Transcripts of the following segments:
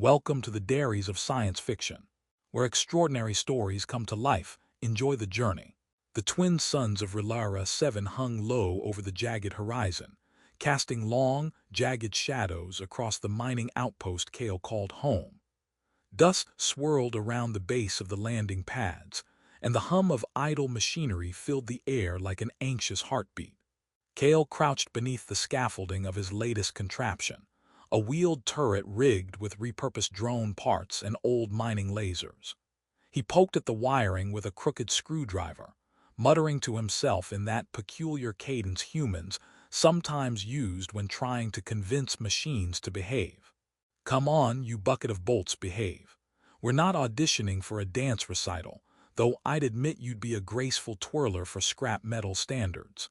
Welcome to the Diaries of Science Fiction, where extraordinary stories come to life. Enjoy the journey. The twin suns of Relara 7 hung low over the jagged horizon, casting long, jagged shadows across the mining outpost Kael called home. Dust swirled around the base of the landing pads, and the hum of idle machinery filled the air like an anxious heartbeat. Kael crouched beneath the scaffolding of his latest contraption, a wheeled turret rigged with repurposed drone parts and old mining lasers. He poked at the wiring with a crooked screwdriver, muttering to himself in that peculiar cadence humans sometimes used when trying to convince machines to behave. "Come on, you bucket of bolts, behave. We're not auditioning for a dance recital, though I'd admit you'd be a graceful twirler for scrap metal standards."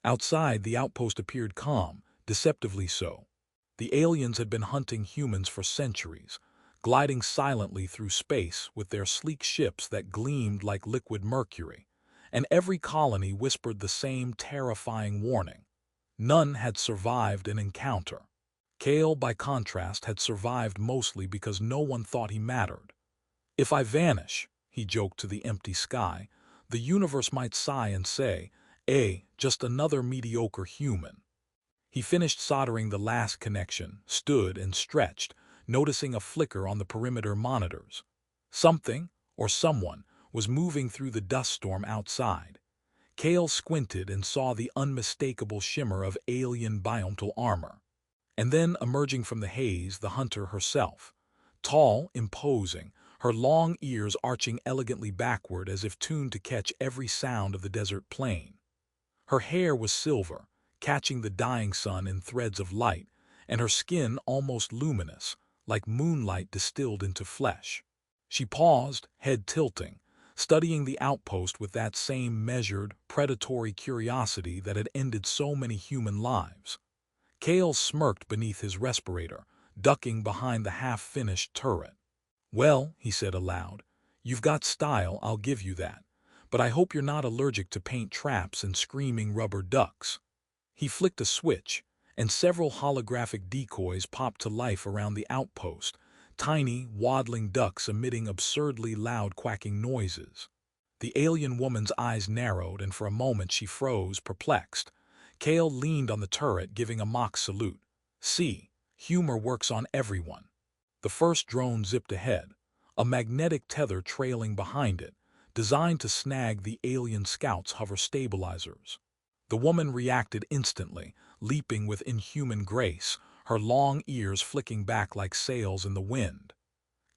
Outside, the outpost appeared calm, deceptively so. The aliens had been hunting humans for centuries, gliding silently through space with their sleek ships that gleamed like liquid mercury, and every colony whispered the same terrifying warning. None had survived an encounter. Kael, by contrast, had survived mostly because no one thought he mattered. "If I vanish," he joked to the empty sky, "the universe might sigh and say, 'Just another mediocre human.'" He finished soldering the last connection, stood and stretched, noticing a flicker on the perimeter monitors. Something, or someone, was moving through the dust storm outside. Kael squinted and saw the unmistakable shimmer of alien biomtal armor. And then, emerging from the haze, the hunter herself. Tall, imposing, her long ears arching elegantly backward as if tuned to catch every sound of the desert plain. Her hair was silver, catching the dying sun in threads of light, and her skin almost luminous, like moonlight distilled into flesh. She paused, head tilting, studying the outpost with that same measured, predatory curiosity that had ended so many human lives. Kael smirked beneath his respirator, ducking behind the half-finished turret. "Well," he said aloud, "you've got style, I'll give you that. But I hope you're not allergic to paint traps and screaming rubber ducks." He flicked a switch, and several holographic decoys popped to life around the outpost, tiny, waddling ducks emitting absurdly loud quacking noises. The alien woman's eyes narrowed, and for a moment she froze, perplexed. Kael leaned on the turret, giving a mock salute. "See, humor works on everyone." The first drone zipped ahead, a magnetic tether trailing behind it, designed to snag the alien scout's hover stabilizers. The woman reacted instantly, leaping with inhuman grace, her long ears flicking back like sails in the wind.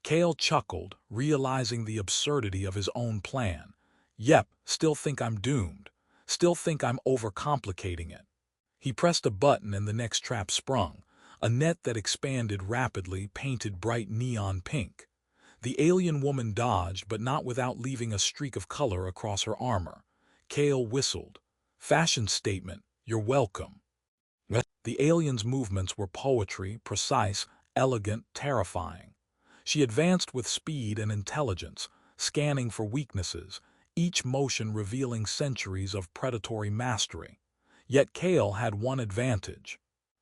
Kael chuckled, realizing the absurdity of his own plan. "Yep, still think I'm doomed. Still think I'm overcomplicating it." He pressed a button and the next trap sprung, a net that expanded rapidly, painted bright neon pink. The alien woman dodged, but not without leaving a streak of color across her armor. Kael whistled. "Fashion statement, you're welcome." The alien's movements were poetry, precise, elegant, terrifying. She advanced with speed and intelligence, scanning for weaknesses, each motion revealing centuries of predatory mastery. Yet Kael had one advantage: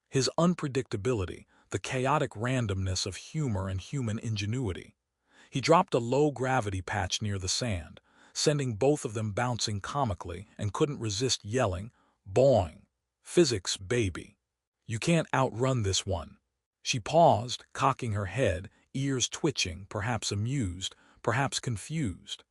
his unpredictability, the chaotic randomness of humor and human ingenuity. He dropped a low-gravity patch near the sand, sending both of them bouncing comically, and couldn't resist yelling, "Boing! Physics, baby! You can't outrun this one." She paused, cocking her head, ears twitching, perhaps amused, perhaps confused.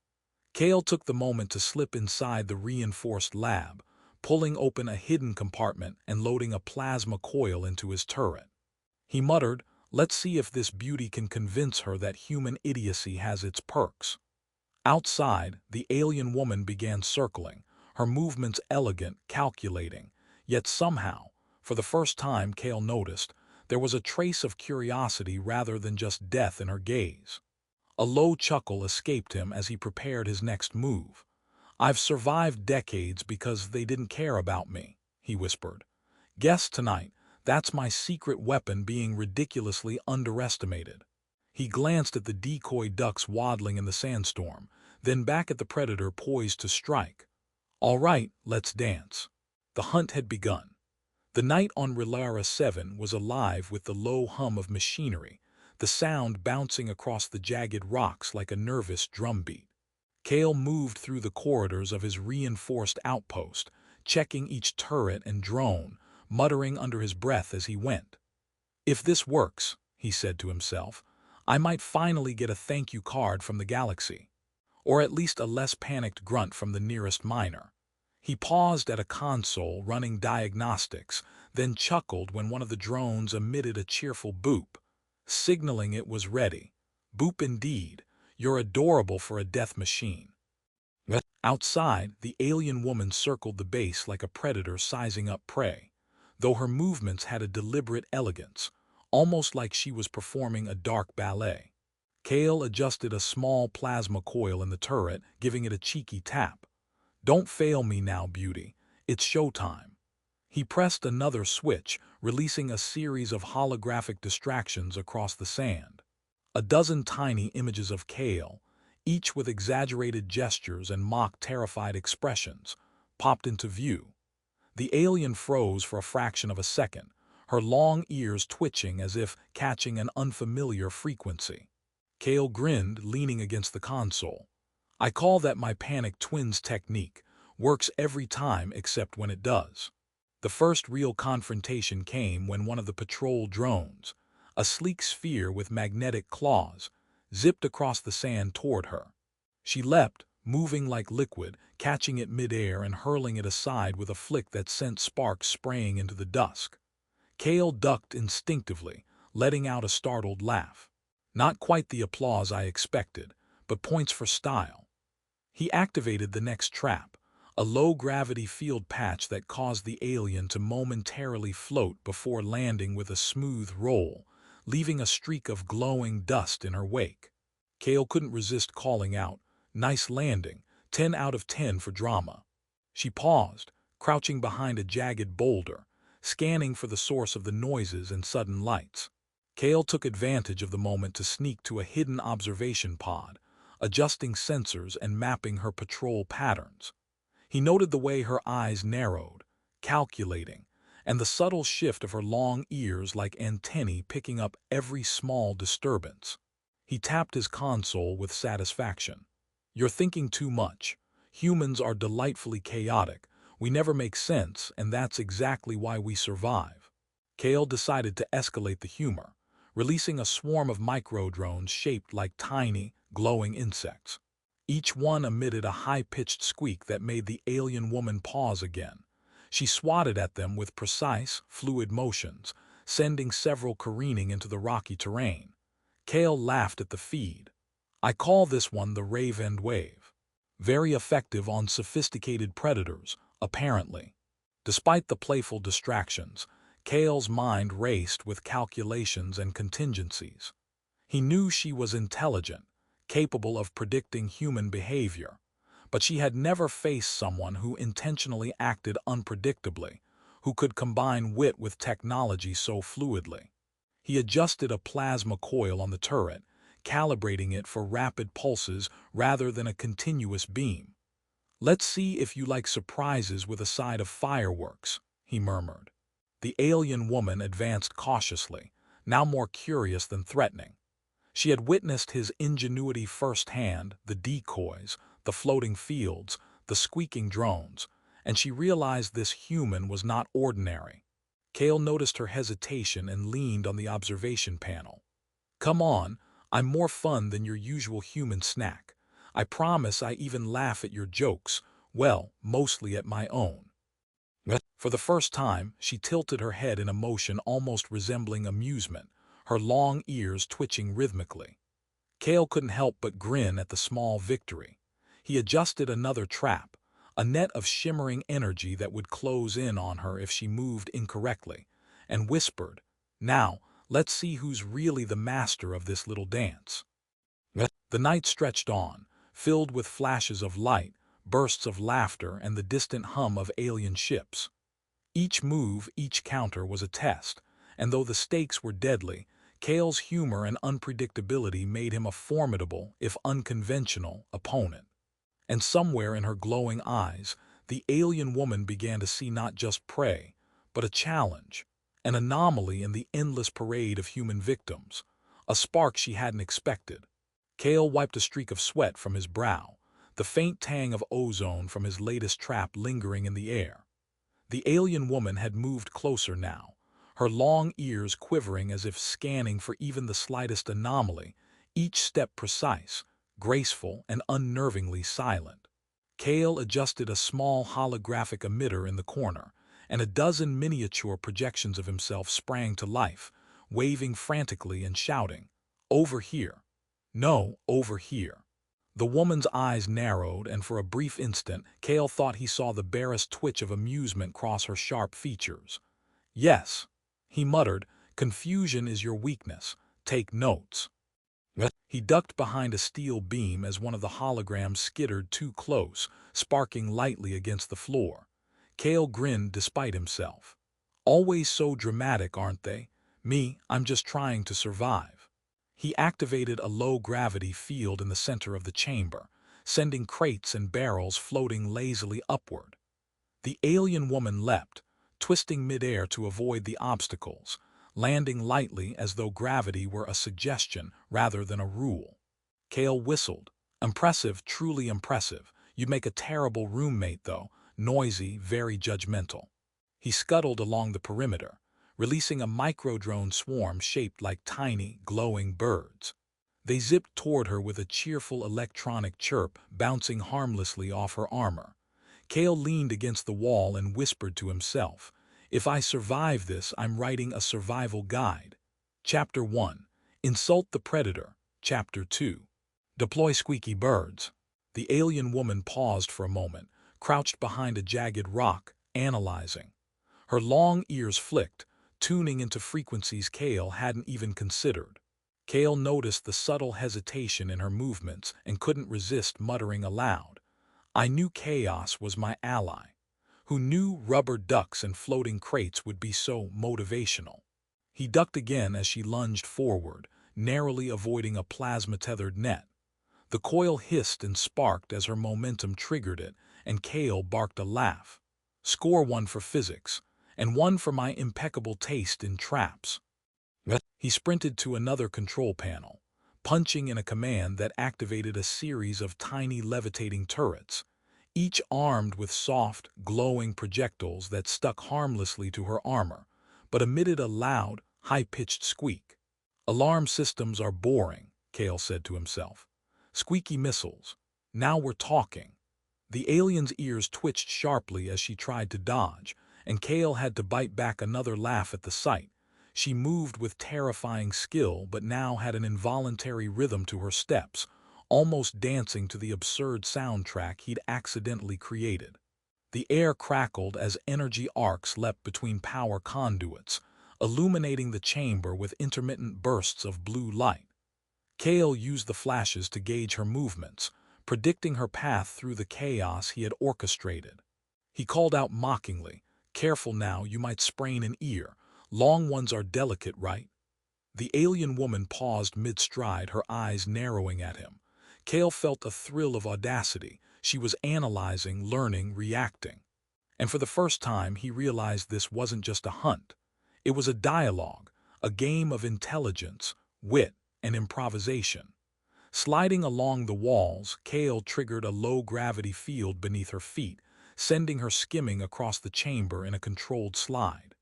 Kael took the moment to slip inside the reinforced lab, pulling open a hidden compartment and loading a plasma coil into his turret. He muttered, "Let's see if this beauty can convince her that human idiocy has its perks." Outside, the alien woman began circling, her movements elegant, calculating, yet somehow, for the first time Kael noticed, there was a trace of curiosity rather than just death in her gaze. A low chuckle escaped him as he prepared his next move. "I've survived decades because they didn't care about me," he whispered. "Guess tonight, that's my secret weapon being ridiculously underestimated." He glanced at the decoy ducks waddling in the sandstorm, then back at the predator poised to strike. "All right, let's dance." The hunt had begun. The night on Relara 7 was alive with the low hum of machinery, the sound bouncing across the jagged rocks like a nervous drumbeat. Kael moved through the corridors of his reinforced outpost, checking each turret and drone, muttering under his breath as he went. "If this works," he said to himself, "I might finally get a thank you card from the galaxy. Or at least a less panicked grunt from the nearest miner." He paused at a console running diagnostics, then chuckled when one of the drones emitted a cheerful boop, signaling it was ready. "Boop indeed. You're adorable for a death machine." Outside, the alien woman circled the base like a predator sizing up prey, though her movements had a deliberate elegance, almost like she was performing a dark ballet. Kael adjusted a small plasma coil in the turret, giving it a cheeky tap. "Don't fail me now, beauty. It's showtime." He pressed another switch, releasing a series of holographic distractions across the sand. A dozen tiny images of Kael, each with exaggerated gestures and mock terrified expressions, popped into view. The alien froze for a fraction of a second, her long ears twitching as if catching an unfamiliar frequency. Kael grinned, leaning against the console. "I call that my panic twins technique. Works every time except when it does." The first real confrontation came when one of the patrol drones, a sleek sphere with magnetic claws, zipped across the sand toward her. She leapt, moving like liquid, catching it midair and hurling it aside with a flick that sent sparks spraying into the dusk. Kael ducked instinctively, letting out a startled laugh. "Not quite the applause I expected, but points for style." He activated the next trap, a low-gravity field patch that caused the alien to momentarily float before landing with a smooth roll, leaving a streak of glowing dust in her wake. Kael couldn't resist calling out, "Nice landing, 10 out of 10 for drama." She paused, crouching behind a jagged boulder, scanning for the source of the noises and sudden lights. Kael took advantage of the moment to sneak to a hidden observation pod, adjusting sensors and mapping her patrol patterns. He noted the way her eyes narrowed, calculating, and the subtle shift of her long ears like antennae picking up every small disturbance. He tapped his console with satisfaction. "You're thinking too much. Humans are delightfully chaotic. We never make sense, and that's exactly why we survive." Kael decided to escalate the humor, releasing a swarm of micro-drones shaped like tiny, glowing insects. Each one emitted a high-pitched squeak that made the alien woman pause again. She swatted at them with precise, fluid motions, sending several careening into the rocky terrain. Kael laughed at the feed. "I call this one the rave-end wave. Very effective on sophisticated predators, apparently." Despite the playful distractions, Kael's mind raced with calculations and contingencies. He knew she was intelligent, capable of predicting human behavior, but she had never faced someone who intentionally acted unpredictably, who could combine wit with technology so fluidly. He adjusted a plasma coil on the turret, calibrating it for rapid pulses rather than a continuous beam. "Let's see if you like surprises with a side of fireworks," he murmured. The alien woman advanced cautiously, now more curious than threatening. She had witnessed his ingenuity firsthand, the decoys, the floating fields, the squeaking drones, and she realized this human was not ordinary. Kael noticed her hesitation and leaned on the observation panel. "Come on, I'm more fun than your usual human snack. I promise I even laugh at your jokes, well, mostly at my own." For the first time, she tilted her head in a motion almost resembling amusement, her long ears twitching rhythmically. Kael couldn't help but grin at the small victory. He adjusted another trap, a net of shimmering energy that would close in on her if she moved incorrectly, and whispered, "Now, let's see who's really the master of this little dance." The night stretched on, filled with flashes of light, bursts of laughter, and the distant hum of alien ships. Each move, each counter was a test, and though the stakes were deadly, Kael's humor and unpredictability made him a formidable, if unconventional, opponent. And somewhere in her glowing eyes, the alien woman began to see not just prey, but a challenge, an anomaly in the endless parade of human victims, a spark she hadn't expected. Kael wiped a streak of sweat from his brow, the faint tang of ozone from his latest trap lingering in the air. The alien woman had moved closer now, her long ears quivering as if scanning for even the slightest anomaly, each step precise, graceful, and unnervingly silent. Kael adjusted a small holographic emitter in the corner, and a dozen miniature projections of himself sprang to life, waving frantically and shouting, "Over here! No, over here!" The woman's eyes narrowed, and for a brief instant, Kael thought he saw the barest twitch of amusement cross her sharp features. "Yes," he muttered, "confusion is your weakness. Take notes." He ducked behind a steel beam as one of the holograms skittered too close, sparking lightly against the floor. Kael grinned despite himself. "Always so dramatic, aren't they? I'm just trying to survive." He activated a low-gravity field in the center of the chamber, sending crates and barrels floating lazily upward. The alien woman leapt, twisting midair to avoid the obstacles, landing lightly as though gravity were a suggestion rather than a rule. Kael whistled. "Impressive, truly impressive. You'd make a terrible roommate, though, noisy, very judgmental." He scuttled along the perimeter, releasing a micro-drone swarm shaped like tiny, glowing birds. They zipped toward her with a cheerful electronic chirp bouncing harmlessly off her armor. Kael leaned against the wall and whispered to himself, "If I survive this, I'm writing a survival guide." Chapter 1. Insult the Predator. Chapter 2. Deploy squeaky birds. The alien woman paused for a moment, crouched behind a jagged rock, analyzing. Her long ears flicked, tuning into frequencies Kael hadn't even considered. Kael noticed the subtle hesitation in her movements and couldn't resist muttering aloud, "I knew chaos was my ally." Who knew rubber ducks and floating crates would be so motivational? He ducked again as she lunged forward, narrowly avoiding a plasma-tethered net. The coil hissed and sparked as her momentum triggered it, and Kael barked a laugh. "Score one for physics, and one for my impeccable taste in traps." He sprinted to another control panel, punching in a command that activated a series of tiny levitating turrets, each armed with soft, glowing projectiles that stuck harmlessly to her armor, but emitted a loud, high-pitched squeak. "Alarm systems are boring," Kael said to himself. "Squeaky missiles. Now we're talking." The alien's ears twitched sharply as she tried to dodge, and Kael had to bite back another laugh at the sight. She moved with terrifying skill but now had an involuntary rhythm to her steps, almost dancing to the absurd soundtrack he'd accidentally created. The air crackled as energy arcs leapt between power conduits, illuminating the chamber with intermittent bursts of blue light. Kael used the flashes to gauge her movements, predicting her path through the chaos he had orchestrated. He called out mockingly, "Careful now, you might sprain an ear. Long ones are delicate, right?" The alien woman paused mid-stride, her eyes narrowing at him. Kael felt a thrill of audacity. She was analyzing, learning, reacting. And for the first time, he realized this wasn't just a hunt. It was a dialogue, a game of intelligence, wit, and improvisation. Sliding along the walls, Kael triggered a low-gravity field beneath her feet, sending her skimming across the chamber in a controlled slide.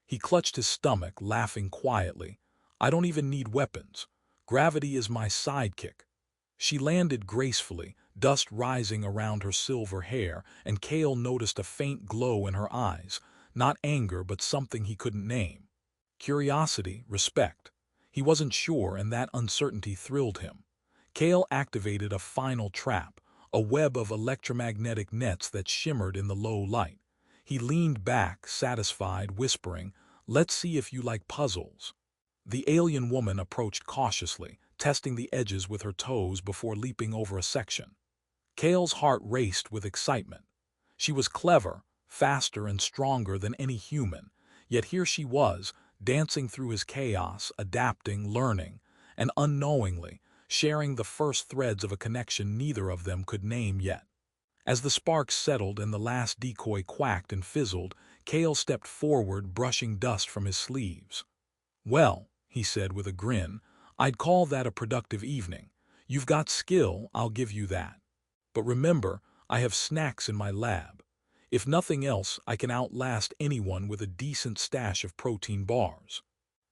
He clutched his stomach, laughing quietly. "I don't even need weapons. Gravity is my sidekick." She landed gracefully, dust rising around her silver hair, and Kael noticed a faint glow in her eyes, not anger but something he couldn't name. Curiosity, respect. He wasn't sure, and that uncertainty thrilled him. Kael activated a final trap, a web of electromagnetic nets that shimmered in the low light. He leaned back, satisfied, whispering, "Let's see if you like puzzles." The alien woman approached cautiously, testing the edges with her toes before leaping over a section. Kael's heart raced with excitement. She was clever, faster and stronger than any human, yet here she was, dancing through his chaos, adapting, learning, and unknowingly sharing the first threads of a connection neither of them could name yet. As the sparks settled and the last decoy quacked and fizzled, Kael stepped forward, brushing dust from his sleeves. "Well," he said with a grin, I'd call that a productive evening. You've got skill, I'll give you that. But remember, I have snacks in my lab. If nothing else, I can outlast anyone with a decent stash of protein bars.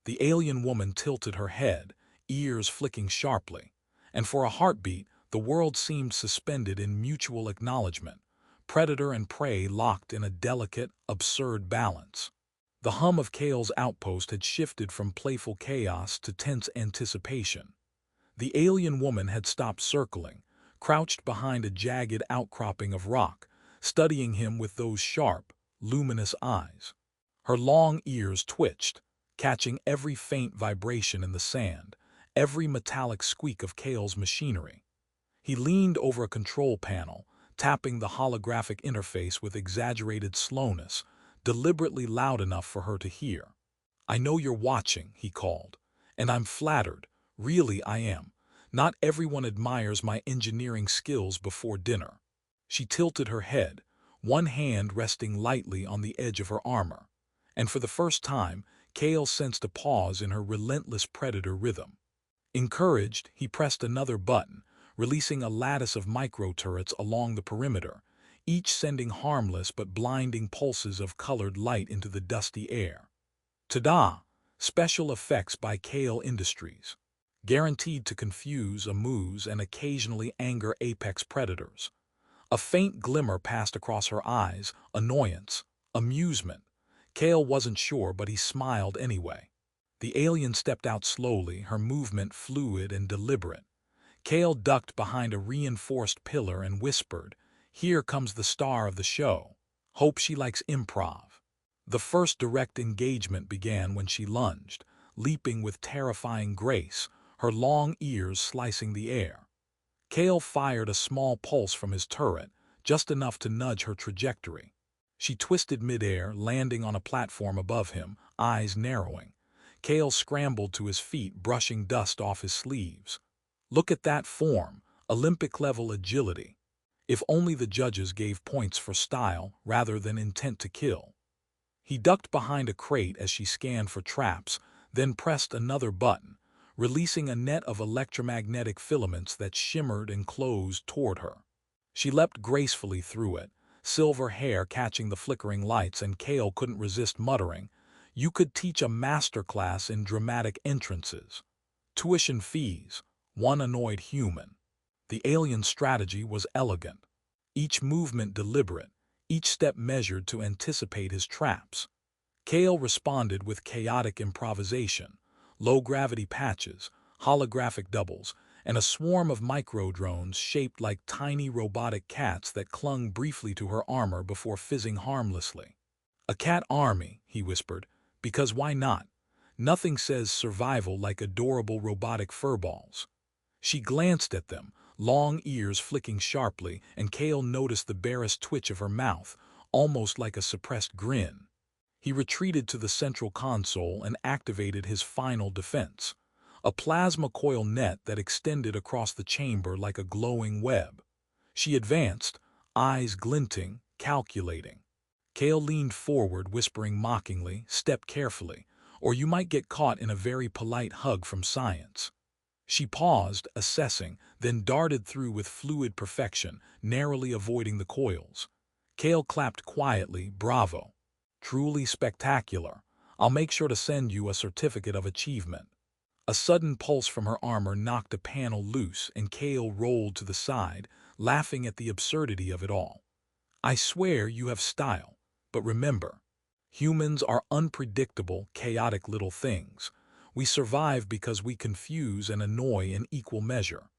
The alien woman tilted her head, ears flicking sharply, and for a heartbeat, the world seemed suspended in mutual acknowledgement, predator and prey locked in a delicate, absurd balance. The hum of Kael's outpost had shifted from playful chaos to tense anticipation. The alien woman had stopped circling, crouched behind a jagged outcropping of rock, studying him with those sharp, luminous eyes. Her long ears twitched, catching every faint vibration in the sand, every metallic squeak of Kael's machinery. He leaned over a control panel, tapping the holographic interface with exaggerated slowness, deliberately loud enough for her to hear. "I know you're watching," he called, "and I'm flattered. Really, I am. Not everyone admires my engineering skills before dinner." She tilted her head, one hand resting lightly on the edge of her armor, and for the first time, Kael sensed a pause in her relentless predator rhythm. Encouraged, he pressed another button, releasing a lattice of micro-turrets along the perimeter, each sending harmless but blinding pulses of colored light into the dusty air. Ta-da! Special effects by Kael Industries. Guaranteed to confuse, amuse, and occasionally anger apex predators. A faint glimmer passed across her eyes, annoyance, amusement. Kael wasn't sure, but he smiled anyway. The alien stepped out slowly, her movement fluid and deliberate. Kael ducked behind a reinforced pillar and whispered, "Here comes the star of the show. Hope she likes improv." The first direct engagement began when she lunged, leaping with terrifying grace, her long ears slicing the air. Kael fired a small pulse from his turret, just enough to nudge her trajectory. She twisted midair, landing on a platform above him, eyes narrowing. Kael scrambled to his feet, brushing dust off his sleeves. Look at that form, Olympic-level agility. If only the judges gave points for style rather than intent to kill. He ducked behind a crate as she scanned for traps, then pressed another button, releasing a net of electromagnetic filaments that shimmered and closed toward her. She leapt gracefully through it, silver hair catching the flickering lights, and Kael couldn't resist muttering, "You could teach a masterclass in dramatic entrances. Tuition fees, one annoyed human." The alien strategy was elegant. Each movement deliberate, each step measured to anticipate his traps. Kael responded with chaotic improvisation, low-gravity patches, holographic doubles, and a swarm of micro-drones shaped like tiny robotic cats that clung briefly to her armor before fizzing harmlessly. "A cat army," he whispered, "because why not? Nothing says survival like adorable robotic furballs." She glanced at them, long ears flicking sharply, and Kael noticed the barest twitch of her mouth, almost like a suppressed grin. He retreated to the central console and activated his final defense, a plasma coil net that extended across the chamber like a glowing web. She advanced, eyes glinting, calculating. Kael leaned forward, whispering mockingly, "Step carefully, or you might get caught in a very polite hug from science." She paused, assessing, then darted through with fluid perfection, narrowly avoiding the coils. Kael clapped quietly, "Bravo. Truly spectacular. I'll make sure to send you a certificate of achievement." A sudden pulse from her armor knocked a panel loose, and Kael rolled to the side, laughing at the absurdity of it all. "I swear you have style. But remember, humans are unpredictable, chaotic little things. We survive because we confuse and annoy in equal measure."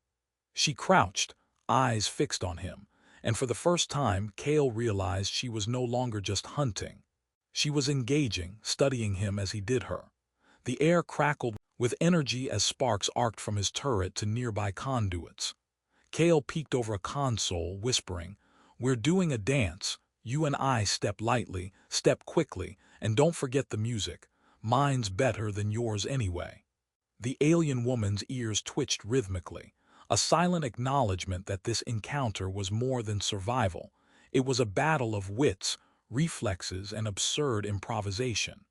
She crouched, eyes fixed on him, and for the first time, Kael realized she was no longer just hunting. She was engaging, studying him as he did her. The air crackled with energy as sparks arced from his turret to nearby conduits. Kael peeked over a console, whispering, "We're doing a dance. You and I step lightly, step quickly, and don't forget the music. Mine's better than yours anyway." The alien woman's ears twitched rhythmically, a silent acknowledgement that this encounter was more than survival. It was a battle of wits, reflexes, and absurd improvisation.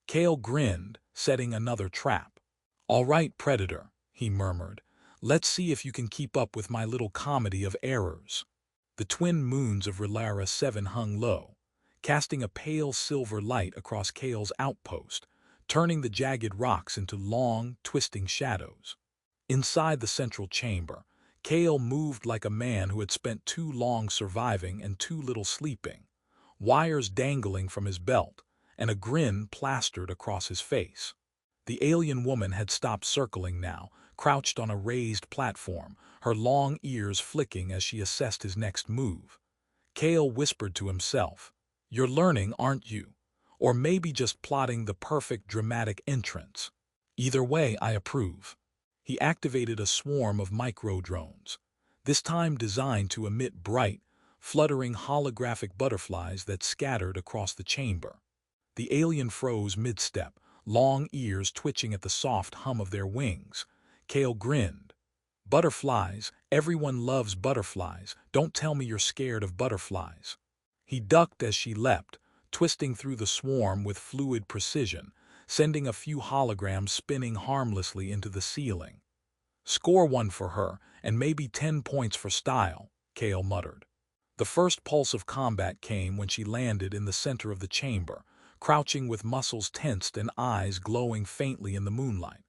Kael grinned, setting another trap. "All right, Predator, he murmured. "Let's see if you can keep up with my little comedy of errors." The twin moons of Relara 7 hung low, casting a pale silver light across Kael's outpost, turning the jagged rocks into long, twisting shadows. Inside the central chamber, Kael moved like a man who had spent too long surviving and too little sleeping, wires dangling from his belt, and a grin plastered across his face. The alien woman had stopped circling now, crouched on a raised platform, her long ears flicking as she assessed his next move. Kael whispered to himself, "You're learning, aren't you? Or maybe just plotting the perfect dramatic entrance. Either way, I approve." He activated a swarm of micro-drones, this time designed to emit bright, fluttering holographic butterflies that scattered across the chamber. The alien froze mid-step, long ears twitching at the soft hum of their wings. Kael grinned. "Butterflies, everyone loves butterflies. Don't tell me you're scared of butterflies." He ducked as she leapt, twisting through the swarm with fluid precision, sending a few holograms spinning harmlessly into the ceiling. "Score 1 for her, and maybe 10 points for style," Kael muttered. The first pulse of combat came when she landed in the center of the chamber, crouching with muscles tensed and eyes glowing faintly in the moonlight.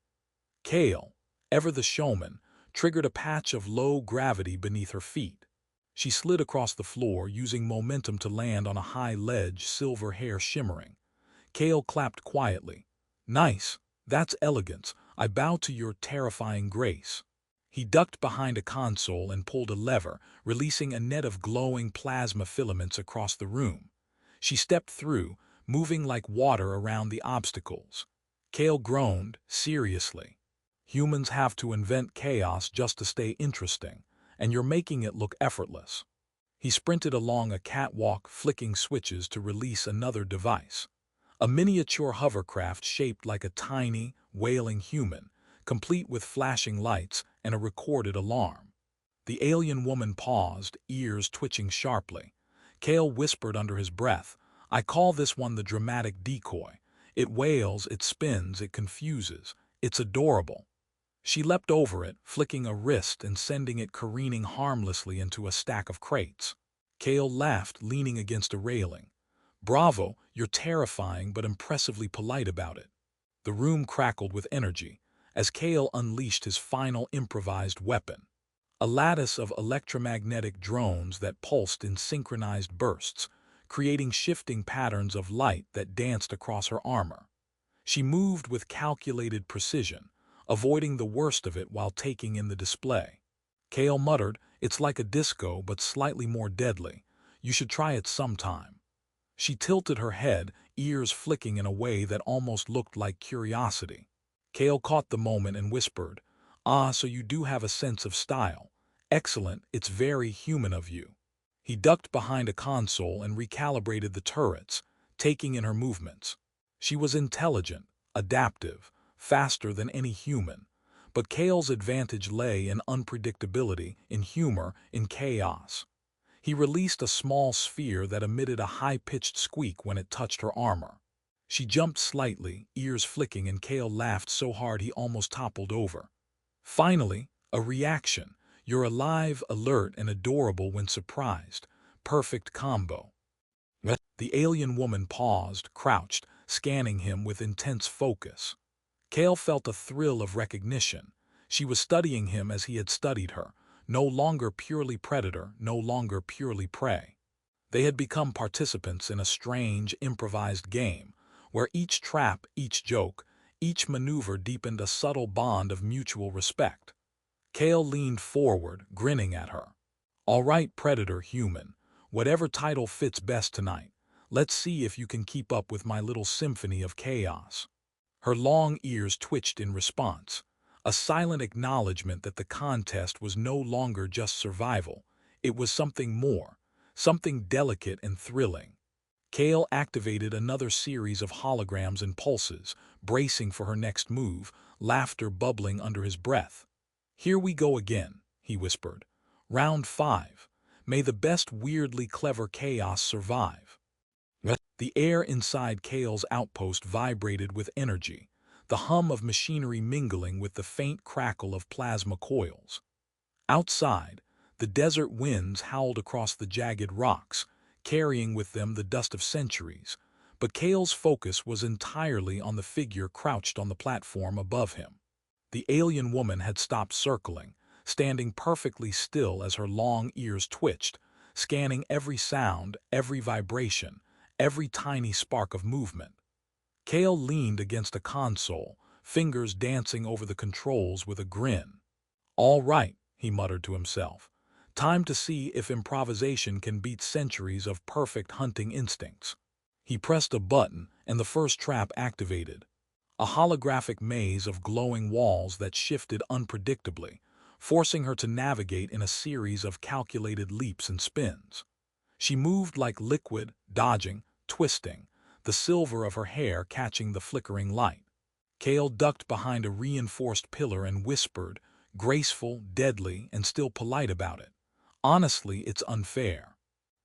Kael, ever the showman, triggered a patch of low gravity beneath her feet. She slid across the floor, using momentum to land on a high ledge, silver hair shimmering. Kael clapped quietly. "Nice, that's elegance. I bow to your terrifying grace." He ducked behind a console and pulled a lever, releasing a net of glowing plasma filaments across the room. She stepped through, moving like water around the obstacles. Kael groaned, seriously. "Humans have to invent chaos just to stay interesting, and you're making it look effortless." He sprinted along a catwalk, flicking switches to release another device. A miniature hovercraft shaped like a tiny, wailing human, complete with flashing lights and a recorded alarm. The alien woman paused, ears twitching sharply. Kael whispered under his breath, "I call this one the dramatic decoy. It wails, it spins, it confuses. It's adorable." She leapt over it, flicking a wrist and sending it careening harmlessly into a stack of crates. Kael laughed, leaning against a railing. "Bravo, you're terrifying but impressively polite about it." The room crackled with energy as Kael unleashed his final improvised weapon. A lattice of electromagnetic drones that pulsed in synchronized bursts, creating shifting patterns of light that danced across her armor. She moved with calculated precision, avoiding the worst of it while taking in the display. Kael muttered, "It's like a disco but slightly more deadly. You should try it sometime." She tilted her head, ears flicking in a way that almost looked like curiosity. Kael caught the moment and whispered, "Ah, so you do have a sense of style. Excellent, it's very human of you." He ducked behind a console and recalibrated the turrets, taking in her movements. She was intelligent, adaptive, faster than any human, but Kael's advantage lay in unpredictability, in humor, in chaos. He released a small sphere that emitted a high-pitched squeak when it touched her armor. She jumped slightly, ears flicking, and Kael laughed so hard he almost toppled over. Finally, a reaction. You're alive, alert, and adorable when surprised. Perfect combo. The alien woman paused, crouched, scanning him with intense focus. Kael felt a thrill of recognition. She was studying him as he had studied her, no longer purely predator, no longer purely prey. They had become participants in a strange, improvised game, where each trap, each joke, each maneuver deepened a subtle bond of mutual respect. Kael leaned forward, grinning at her. "All right, predator human, whatever title fits best tonight. Let's see if you can keep up with my little symphony of chaos." Her long ears twitched in response, a silent acknowledgement that the contest was no longer just survival. It was something more, something delicate and thrilling. Kael activated another series of holograms and pulses, bracing for her next move, laughter bubbling under his breath. "Here we go again," he whispered. "Round 5. May the best weirdly clever chaos survive." The air inside Kael's outpost vibrated with energy, the hum of machinery mingling with the faint crackle of plasma coils. Outside, the desert winds howled across the jagged rocks, carrying with them the dust of centuries, but Kael's focus was entirely on the figure crouched on the platform above him. The alien woman had stopped circling, standing perfectly still as her long ears twitched, scanning every sound, every vibration, every tiny spark of movement. Kael leaned against a console, fingers dancing over the controls with a grin. "All right," he muttered to himself. "Time to see if improvisation can beat centuries of perfect hunting instincts." He pressed a button, and the first trap activated. A holographic maze of glowing walls that shifted unpredictably, forcing her to navigate in a series of calculated leaps and spins. She moved like liquid, dodging, twisting, the silver of her hair catching the flickering light. Kael ducked behind a reinforced pillar and whispered, graceful, deadly, and still polite about it. "Honestly, it's unfair."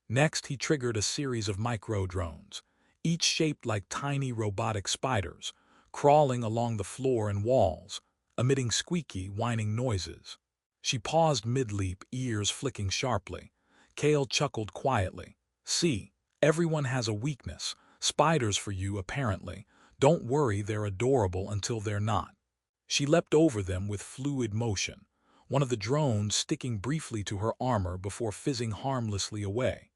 Next, he triggered a series of micro-drones, each shaped like tiny robotic spiders, crawling along the floor and walls, emitting squeaky, whining noises. She paused mid-leap, ears flicking sharply. Kael chuckled quietly. "See, everyone has a weakness. Spiders for you, apparently. Don't worry, they're adorable until they're not." She leapt over them with fluid motion, one of the drones sticking briefly to her armor before fizzing harmlessly away.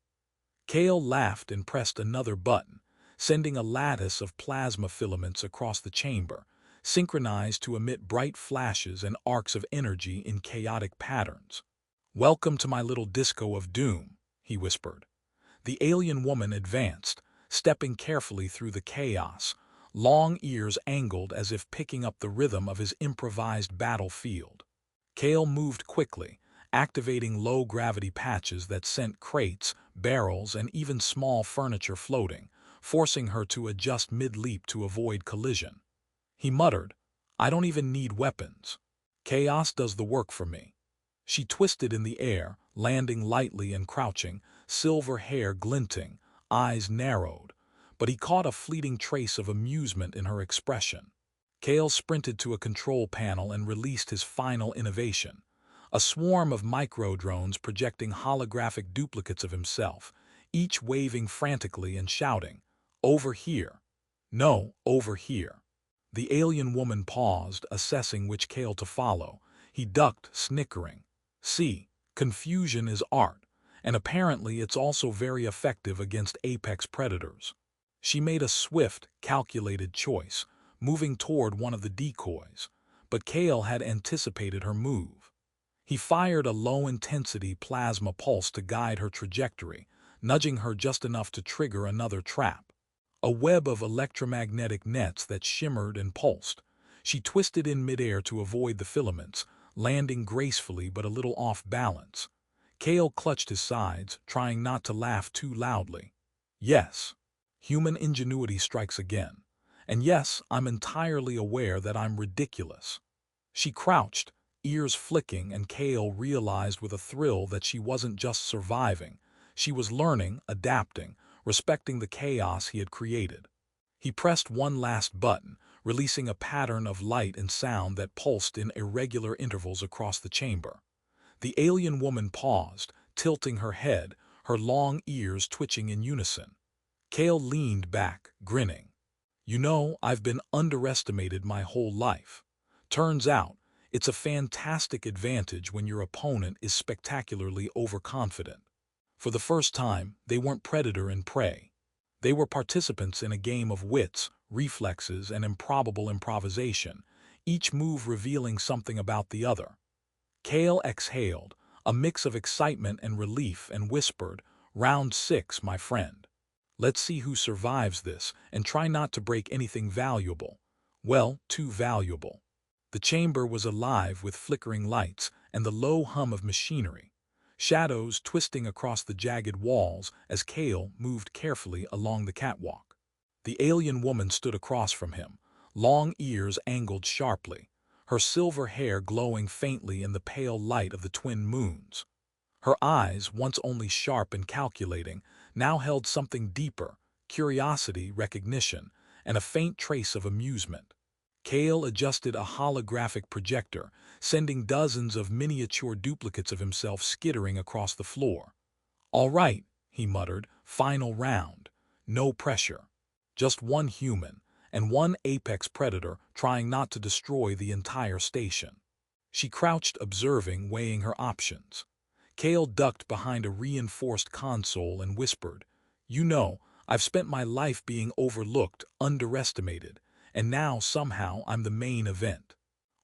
Kael laughed and pressed another button, sending a lattice of plasma filaments across the chamber, synchronized to emit bright flashes and arcs of energy in chaotic patterns. "Welcome to my little disco of doom," he whispered. The alien woman advanced, stepping carefully through the chaos, long ears angled as if picking up the rhythm of his improvised battlefield. Kael moved quickly, activating low-gravity patches that sent crates, barrels, and even small furniture floating, forcing her to adjust mid-leap to avoid collision. He muttered, "I don't even need weapons. Chaos does the work for me." She twisted in the air, landing lightly and crouching, silver hair glinting, eyes narrowed, but he caught a fleeting trace of amusement in her expression. Kael sprinted to a control panel and released his final innovation, a swarm of micro-drones projecting holographic duplicates of himself, each waving frantically and shouting, "Over here! No, over here!" The alien woman paused, assessing which Kael to follow. He ducked, snickering. "See, confusion is art, and apparently it's also very effective against apex predators." She made a swift, calculated choice, moving toward one of the decoys, but Kael had anticipated her move. He fired a low-intensity plasma pulse to guide her trajectory, nudging her just enough to trigger another trap. A web of electromagnetic nets that shimmered and pulsed. She twisted in midair to avoid the filaments, landing gracefully but a little off balance. Kael clutched his sides, trying not to laugh too loudly. "Yes, human ingenuity strikes again. And yes, I'm entirely aware that I'm ridiculous." She crouched, ears flicking, and Kael realized with a thrill that she wasn't just surviving. She was learning, adapting, respecting the chaos he had created. He pressed one last button, releasing a pattern of light and sound that pulsed in irregular intervals across the chamber. The alien woman paused, tilting her head, her long ears twitching in unison. Kael leaned back, grinning. "You know, I've been underestimated my whole life. Turns out, it's a fantastic advantage when your opponent is spectacularly overconfident." For the first time, they weren't predator and prey. They were participants in a game of wits, reflexes, and improbable improvisation, each move revealing something about the other. Kael exhaled, a mix of excitement and relief, and whispered, "Round 6, my friend. Let's see who survives this, and try not to break anything valuable. Well, too valuable." The chamber was alive with flickering lights and the low hum of machinery, shadows twisting across the jagged walls as Kael moved carefully along the catwalk. The alien woman stood across from him, long ears angled sharply, her silver hair glowing faintly in the pale light of the twin moons. Her eyes, once only sharp and calculating, now held something deeper: curiosity, recognition, and a faint trace of amusement. Kael adjusted a holographic projector, sending dozens of miniature duplicates of himself skittering across the floor. "All right," he muttered, "final round. No pressure. Just one human, and one apex predator trying not to destroy the entire station." She crouched observing, weighing her options. Kael ducked behind a reinforced console and whispered, "You know, I've spent my life being overlooked, underestimated, and now somehow I'm the main event.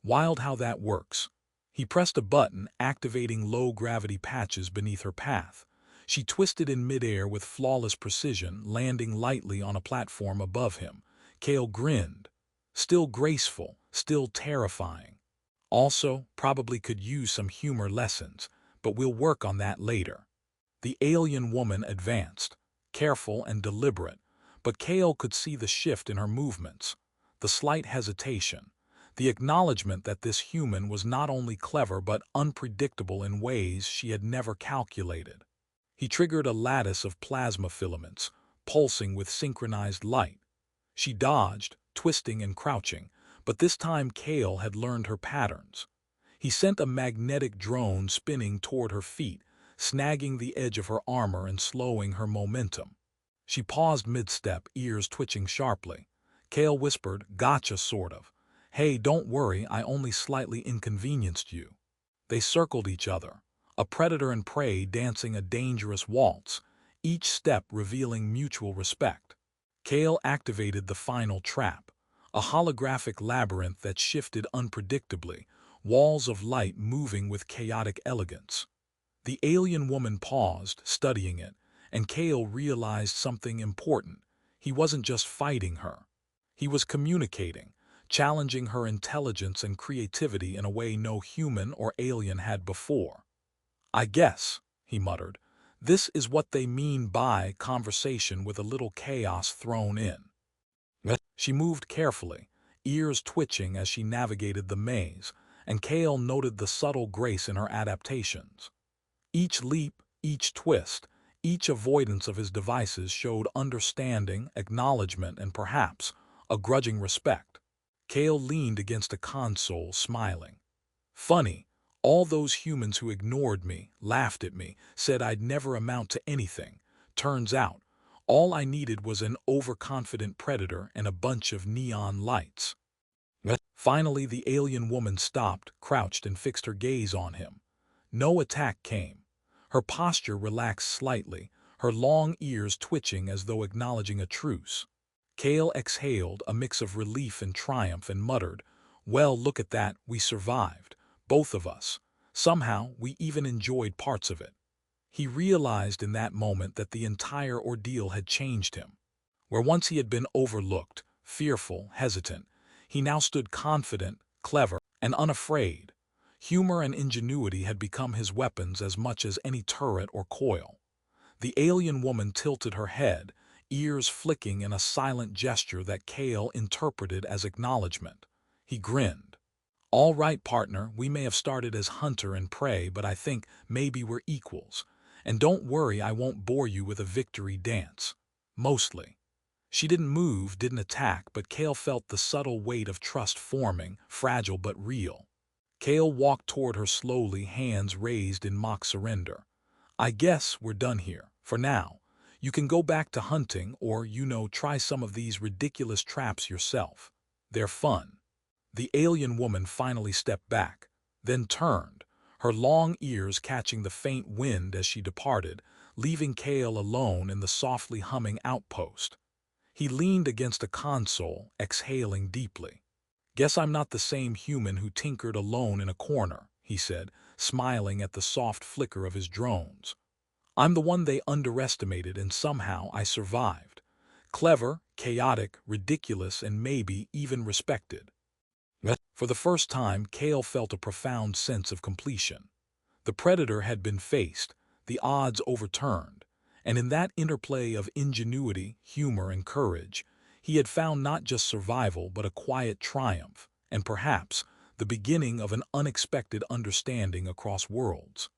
Wild how that works." He pressed a button, activating low-gravity patches beneath her path. She twisted in midair with flawless precision, landing lightly on a platform above him. Kael grinned. Still graceful, still terrifying. Also, probably could use some humor lessons, but we'll work on that later. The alien woman advanced, careful and deliberate, but Kael could see the shift in her movements, the slight hesitation, the acknowledgement that this human was not only clever but unpredictable in ways she had never calculated. He triggered a lattice of plasma filaments, pulsing with synchronized light. She dodged, twisting and crouching, but this time Kael had learned her patterns. He sent a magnetic drone spinning toward her feet, snagging the edge of her armor and slowing her momentum. She paused mid-step, ears twitching sharply. Kael whispered, "Gotcha, sort of. Hey, don't worry, I only slightly inconvenienced you." They circled each other, a predator and prey dancing a dangerous waltz, each step revealing mutual respect. Kael activated the final trap, a holographic labyrinth that shifted unpredictably, walls of light moving with chaotic elegance. The alien woman paused, studying it, and Kael realized something important. He wasn't just fighting her. He was communicating, challenging her intelligence and creativity in a way no human or alien had before. "I guess," he muttered, "this is what they mean by conversation with a little chaos thrown in." She moved carefully, ears twitching as she navigated the maze, and Kael noted the subtle grace in her adaptations. Each leap, each twist, each avoidance of his devices showed understanding, acknowledgement, and perhaps a grudging respect. Kael leaned against a console, smiling. "Funny, all those humans who ignored me, laughed at me, said I'd never amount to anything. Turns out, all I needed was an overconfident predator and a bunch of neon lights." Finally, the alien woman stopped, crouched, and fixed her gaze on him. No attack came. Her posture relaxed slightly, her long ears twitching as though acknowledging a truce. Kael exhaled, a mix of relief and triumph, and muttered, "Well, look at that, we survived. Both of us. Somehow, we even enjoyed parts of it." He realized in that moment that the entire ordeal had changed him. Where once he had been overlooked, fearful, hesitant, he now stood confident, clever, and unafraid. Humor and ingenuity had become his weapons as much as any turret or coil. The alien woman tilted her head, ears flicking in a silent gesture that Kael interpreted as acknowledgement. He grinned. "All right, partner, we may have started as hunter and prey, but I think maybe we're equals. And don't worry, I won't bore you with a victory dance. Mostly." She didn't move, didn't attack, but Kael felt the subtle weight of trust forming, fragile but real. Kael walked toward her slowly, hands raised in mock surrender. "I guess we're done here, for now. You can go back to hunting or, try some of these ridiculous traps yourself. They're fun." The alien woman finally stepped back, then turned, her long ears catching the faint wind as she departed, leaving Kael alone in the softly humming outpost. He leaned against a console, exhaling deeply. "Guess I'm not the same human who tinkered alone in a corner," he said, smiling at the soft flicker of his drones. "I'm the one they underestimated, and somehow I survived. Clever, chaotic, ridiculous, and maybe even respected." For the first time, Kael felt a profound sense of completion. The predator had been faced, the odds overturned, and in that interplay of ingenuity, humor, and courage, he had found not just survival but a quiet triumph, and perhaps the beginning of an unexpected understanding across worlds.